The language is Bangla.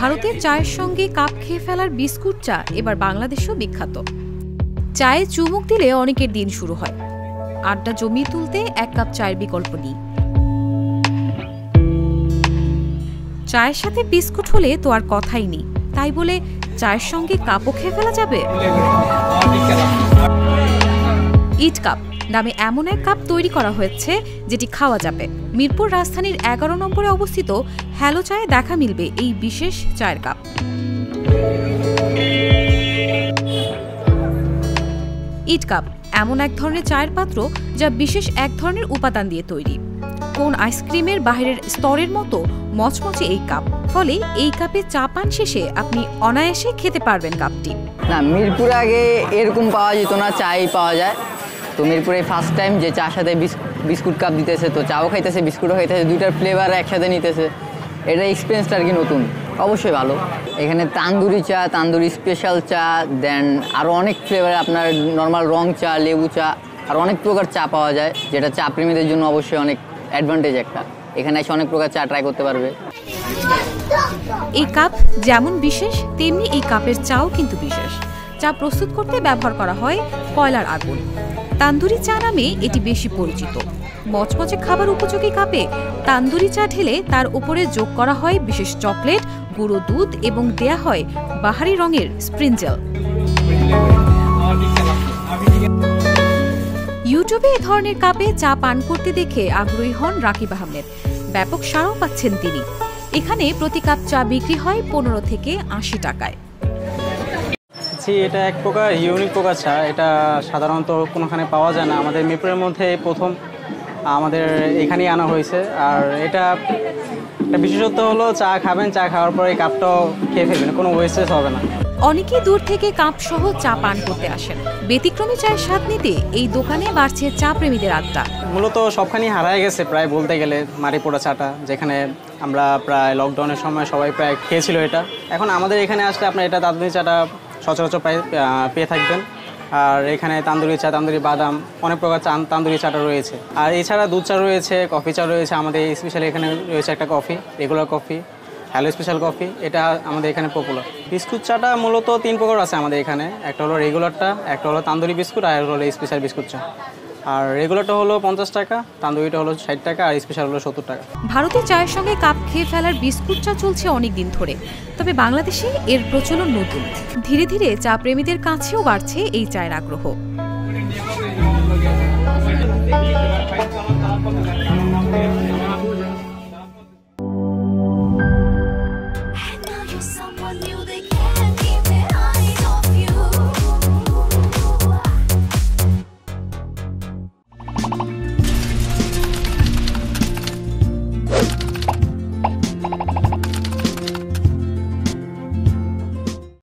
ভারতে চায়ের সঙ্গে কাপ খেয়ে ফেলার বিস্কুট চা এবার বাংলাদেশেও বিখ্যাত। চায়ে চুমুক দিলে অনেকের দিন শুরু হয়। আড্ডা জমিয়ে তুলতে এক কাপ চায়ের বিকল্প নেই। চায়ের সাথে বিস্কুট হলে তো আর কথাই নেই, তাই বলে চায়ের সঙ্গে কাপও খেয়ে ফেলা যাবে? ইট কাপ নামে এমন এক কাপ তৈরি করা হয়েছে যেটি খাওয়া যাবে। মিরপুর রাজধানীর 11 নম্বরে অবস্থিত হ্যালো চায়ে দেখা মিলবে এই বিশেষ চায়ের কাপ। ইট কাপ এমন এক ধরনের চায়ের পাত্র যা বিশেষ এক ধরনের উপাদান দিয়ে তৈরি। কোন আইসক্রিমের বাহিরের স্তরের মতো মচমচে এই কাপ, ফলে এই কাপে চা পান শেষে আপনি অনায়াসে খেতে পারবেন কাপটি। না, মিরপুরে আগে এরকম পাওয়া যেত না, চাই পাওয়া যায়। তো মিরপুরে ফার্স্ট টাইম যে চার সাথে বিস্কুট কাপ দিতেছে, তো চাও খাইতেছে বিস্কুটও খাইতেছে, দুইটার ফ্লেভার একসাথে নিতেছে। এটা এক্সপিরিয়েন্সটা আর কি নতুন, অবশ্যই ভালো। এখানে তান্দুরি চা, তান্দুরি স্পেশাল চা, দেন আরও অনেক ফ্লেভার, আপনার নর্মাল রং চা, লেবু চা, আর অনেক প্রকার চা পাওয়া যায়, যেটা চা প্রেমীদের জন্য অবশ্যই অনেক অ্যাডভান্টেজ একটা। এখানে এসে অনেক প্রকার চা ট্রাই করতে পারবে। এই কাপ যেমন বিশেষ, তেমনি এই কাপের চাও কিন্তু বিশেষ। চা প্রস্তুত করতে ব্যবহার করা হয় কয়লার আগুন। তান্দুরি চা নামে এটি বেশি পরিচিত। মচমচে খাবার উপযোগী কাপে তান্দুরি চা ঢেলে তার উপরে যোগ করা হয় বিশেষ চকলেট, গুঁড়ো দুধ এবং দেয়া হয় বাহারি রঙের স্প্রিঞ্জেল। ইউটিউবে এ ধরনের কাপে চা পান করতে দেখে আগ্রহী হন রাকিব আহমেদ। ব্যাপক সাড়াও পাচ্ছেন তিনি। এখানে প্রতি কাপ চা বিক্রি হয় 15 থেকে 80 টাকায়। এটা এক প্রকার ইউনিক প্রকার চা, এটা সাধারণত কোনোখানে পাওয়া যায় না। আমাদের মিরপুরের মধ্যে প্রথম আমাদের এখানেই আনা হয়েছে। আর এটা একটা বিশেষত্ব হলো চা খাবেন, চা খাওয়ার পরে এই কাপটাও খেয়ে ফেলবেন, কোনো ওয়েস্টেজ হবে না। অনেকেই দূর থেকে কাপ সহ চা পান করতে আসেন। ব্যতিক্রমী চায়ের স্বাদ নিতে এই দোকানে বাড়ছে চা প্রেমীদের আড্ডা। মূলত সবখানেই হারায় গেছে প্রায় বলতে গেলে মারিপোড়া চাটা, যেখানে আমরা প্রায় লকডাউনের সময় সবাই প্রায় খেয়েছিল এটা। এখন আমাদের এখানে আসলে আপনার এটা তান্দুরি চাটা সচরাচর পেয়ে থাকবেন। আর এখানে তান্দুরি চা, তান্দুরি বাদাম, অনেক প্রকার তান্দুরি চাটা রয়েছে। আর এছাড়া দুধ চা রয়েছে, কফি চা রয়েছে। আমাদের স্পেশালি এখানে রয়েছে একটা coffee, regular coffee, hello special coffee, এটা আমাদের এখানে পপুলার। বিস্কুট চাটা মূলত 3 প্রকার আছে আমাদের এখানে। একটা হলো রেগুলারটা, একটা হলো তান্দুরি বিস্কুট, আর হলো স্পেশাল বিস্কুট চা। আর রেগুলারটা হলো 50 টাকা, তান্দুরিটা হলো 60 টাকা, আর স্পেশাল হলো 70 টাকা। ভারতে চায়ের সঙ্গে কাপ খেয়ে ফেলার বিস্কুট চা চলছে অনেক দিন ধরে, তবে বাংলাদেশে এর প্রচলন নতুন। ধীরে ধীরে চা প্রেমীদের কাছেও বাড়ছে এই চায়ের আগ্রহ।